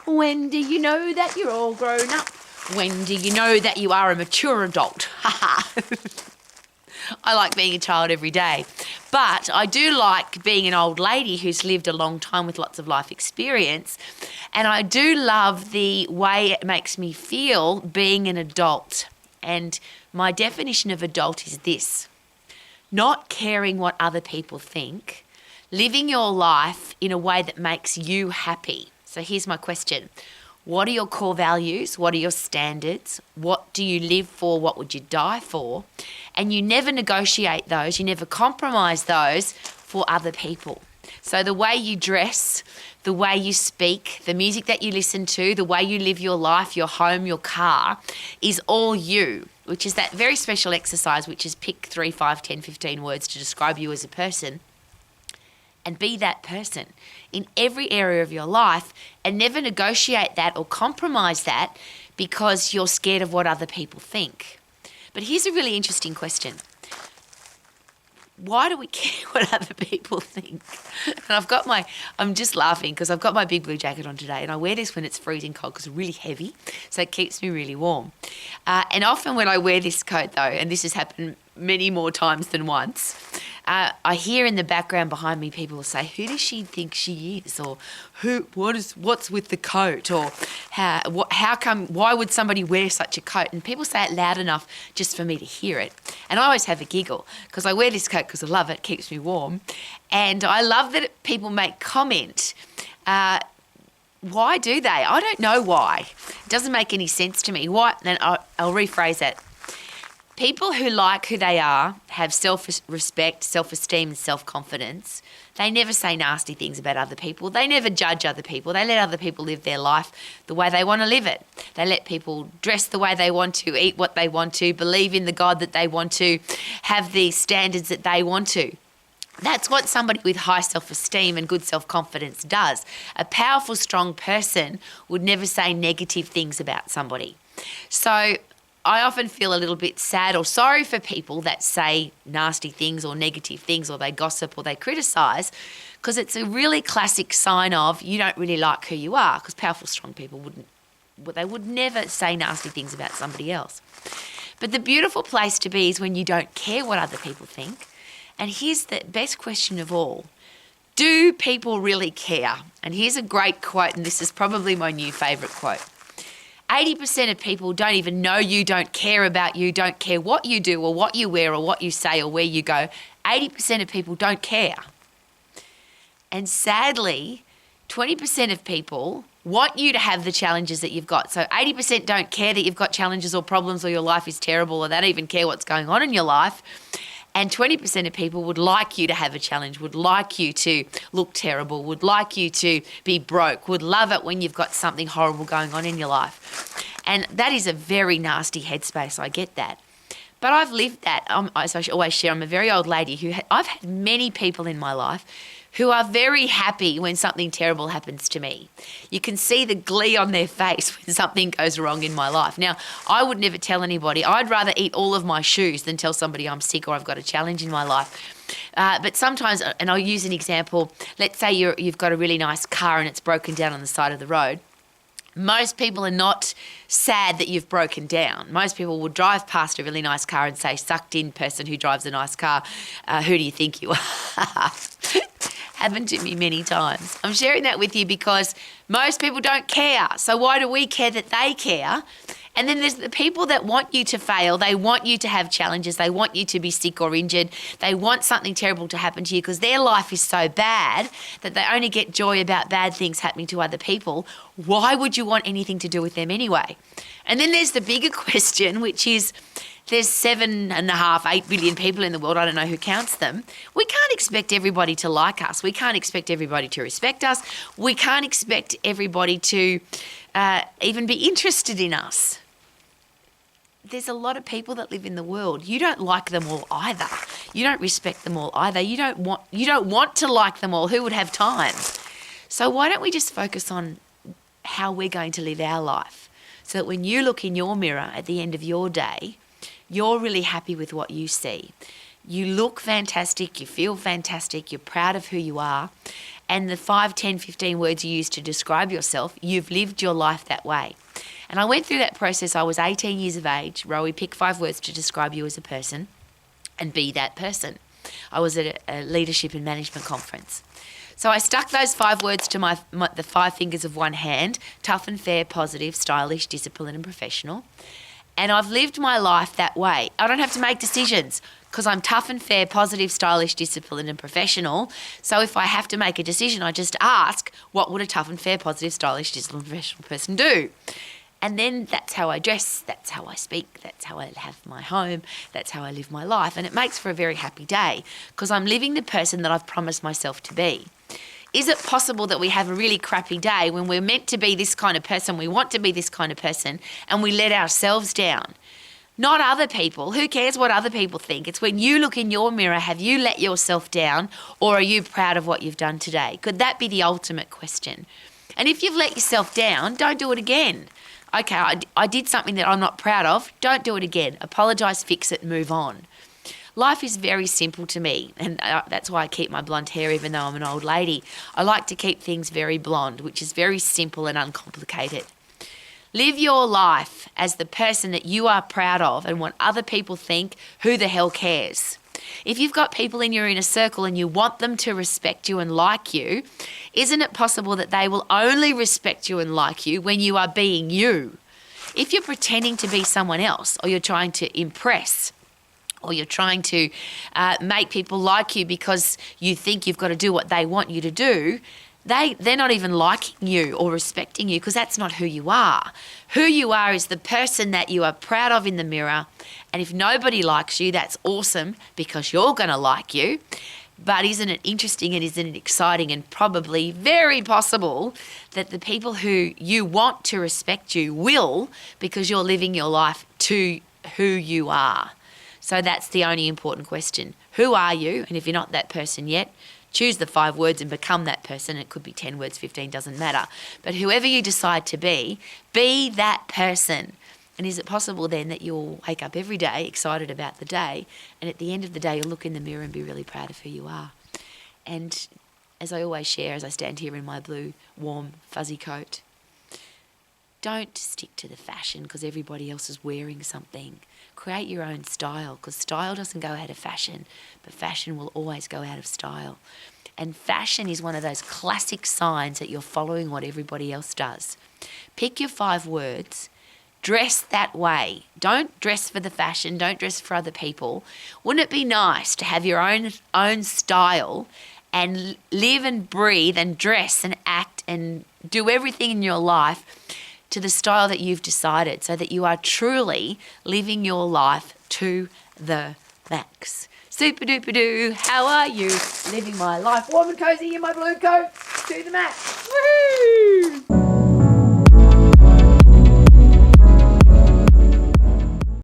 When do you know that you're all grown up? When do you know that you are a mature adult? I like being a child every day. But I do like being an old lady who's lived a long time with lots of life experience. And I do love the way it makes me feel being an adult. And my definition of adult is this: not caring what other people think, living your life in a way that makes you happy. So here's my question. What are your core values? What are your standards? What do you live for? What would you die for? And you never negotiate those. You never compromise those for other people. So the way you dress, the way you speak, the music that you listen to, the way you live your life, your home, your car, is all you, which is that very special exercise, which is pick 3, 5, 10, 15 words to describe you as a person. And be that person in every area of your life, and never negotiate that or compromise that because you're scared of what other people think. But here's a really interesting question. Why do we care what other people think? And I'm just laughing because I've got my big blue jacket on today, and I wear this when it's freezing cold because it's really heavy, so it keeps me really warm. And often when I wear this coat though, and this has happened many more times than once, I hear in the background behind me people will say, "Who does she think she is?" Or what's with the coat? Or how come, why would somebody wear such a coat? And people say it loud enough just for me to hear it. And I always have a giggle because I wear this coat because I love it, keeps me warm. And I love that people make comment. Why do they? I don't know why. It doesn't make any sense to me. Why? And I'll rephrase it. People who like who they are, have self-respect, self-esteem and self-confidence. They never say nasty things about other people. They never judge other people. They let other people live their life the way they want to live it. They let people dress the way they want to, eat what they want to, believe in the God that they want to, have the standards that they want to. That's what somebody with high self-esteem and good self-confidence does. A powerful, strong person would never say negative things about somebody. So I often feel a little bit sad or sorry for people that say nasty things or negative things, or they gossip or they criticise, because it's a really classic sign of you don't really like who you are, because powerful, strong people would never say nasty things about somebody else. But the beautiful place to be is when you don't care what other people think. And here's the best question of all. Do people really care? And here's a great quote, and this is probably my new favourite quote. 80% of people don't even know you, don't care about you, don't care what you do or what you wear or what you say or where you go. 80% of people don't care. And sadly, 20% of people want you to have the challenges that you've got. So 80% don't care that you've got challenges or problems or your life is terrible, or they don't even care what's going on in your life. And 20% of people would like you to have a challenge, would like you to look terrible, would like you to be broke, would love it when you've got something horrible going on in your life. And that is a very nasty headspace, I get that. But I've lived that. As I always share, I'm a very old lady I've had many people in my life who are very happy when something terrible happens to me. You can see the glee on their face when something goes wrong in my life. Now, I would never tell anybody. I'd rather eat all of my shoes than tell somebody I'm sick or I've got a challenge in my life. But sometimes, and I'll use an example, let's say you've got a really nice car and it's broken down on the side of the road. Most people are not sad that you've broken down. Most people will drive past a really nice car and say, "Sucked in person who drives a nice car, who do you think you are?" Happened to me many times. I'm sharing that with you because most people don't care. So why do we care that they care? And then there's the people that want you to fail. They want you to have challenges. They want you to be sick or injured. They want something terrible to happen to you because their life is so bad that they only get joy about bad things happening to other people. Why would you want anything to do with them anyway? And then there's the bigger question, which is there's 7.5, 8 billion people in the world. I don't know who counts them. We can't expect everybody to like us. We can't expect everybody to respect us. We can't expect everybody to even be interested in us. There's a lot of people that live in the world. You don't like them all either. You don't respect them all either. You don't want to like them all. Who would have time? So why don't we just focus on how we're going to live our life, so that when you look in your mirror at the end of your day, you're really happy with what you see. You look fantastic, you feel fantastic, you're proud of who you are, and the 5, 10, 15 words you use to describe yourself, you've lived your life that way. And I went through that process. I was 18 years of age. Rowie, pick 5 words to describe you as a person and be that person. I was at a leadership and management conference. So I stuck those 5 words to the 5 fingers of one hand: tough and fair, positive, stylish, disciplined and professional. And I've lived my life that way. I don't have to make decisions because I'm tough and fair, positive, stylish, disciplined and professional. So if I have to make a decision, I just ask, what would a tough and fair, positive, stylish, disciplined, professional person do? And then that's how I dress, that's how I speak, that's how I have my home, that's how I live my life. And it makes for a very happy day because I'm living the person that I've promised myself to be. Is it possible that we have a really crappy day when we're meant to be this kind of person, we want to be this kind of person, and we let ourselves down? Not other people. Who cares what other people think? It's when you look in your mirror, have you let yourself down, or are you proud of what you've done today? Could that be the ultimate question? And if you've let yourself down, don't do it again. Okay, I did something that I'm not proud of. Don't do it again. Apologise, fix it, move on. Life is very simple to me, and that's why I keep my blonde hair even though I'm an old lady. I like to keep things very blonde, which is very simple and uncomplicated. Live your life as the person that you are proud of, and what other people think, who the hell cares? If you've got people in your inner circle and you want them to respect you and like you, isn't it possible that they will only respect you and like you when you are being you? If you're pretending to be someone else, or you're trying to impress, or you're trying to make people like you because you think you've got to do what they want you to do, they're not even liking you or respecting you because that's not who you are. Who you are is the person that you are proud of in the mirror. And if nobody likes you, that's awesome because you're going to like you. But isn't it interesting and isn't it exciting and probably very possible that the people who you want to respect you will, because you're living your life to who you are? So that's the only important question. Who are you? And if you're not that person yet, choose the 5 words and become that person. It could be 10 words, 15, doesn't matter. But whoever you decide to be that person. And is it possible then that you'll wake up every day excited about the day, and at the end of the day you'll look in the mirror and be really proud of who you are? And as I always share, as I stand here in my blue, warm, fuzzy coat, don't stick to the fashion because everybody else is wearing something. Create your own style, because style doesn't go out of fashion, but fashion will always go out of style. And fashion is one of those classic signs that you're following what everybody else does. Pick your 5 words, dress that way. Don't dress for the fashion, don't dress for other people. Wouldn't it be nice to have your own style and live and breathe and dress and act and do everything in your life to the style that you've decided, so that you are truly living your life to the max. Super duper doo, how are you? Living my life warm and cozy in my blue coat to the max.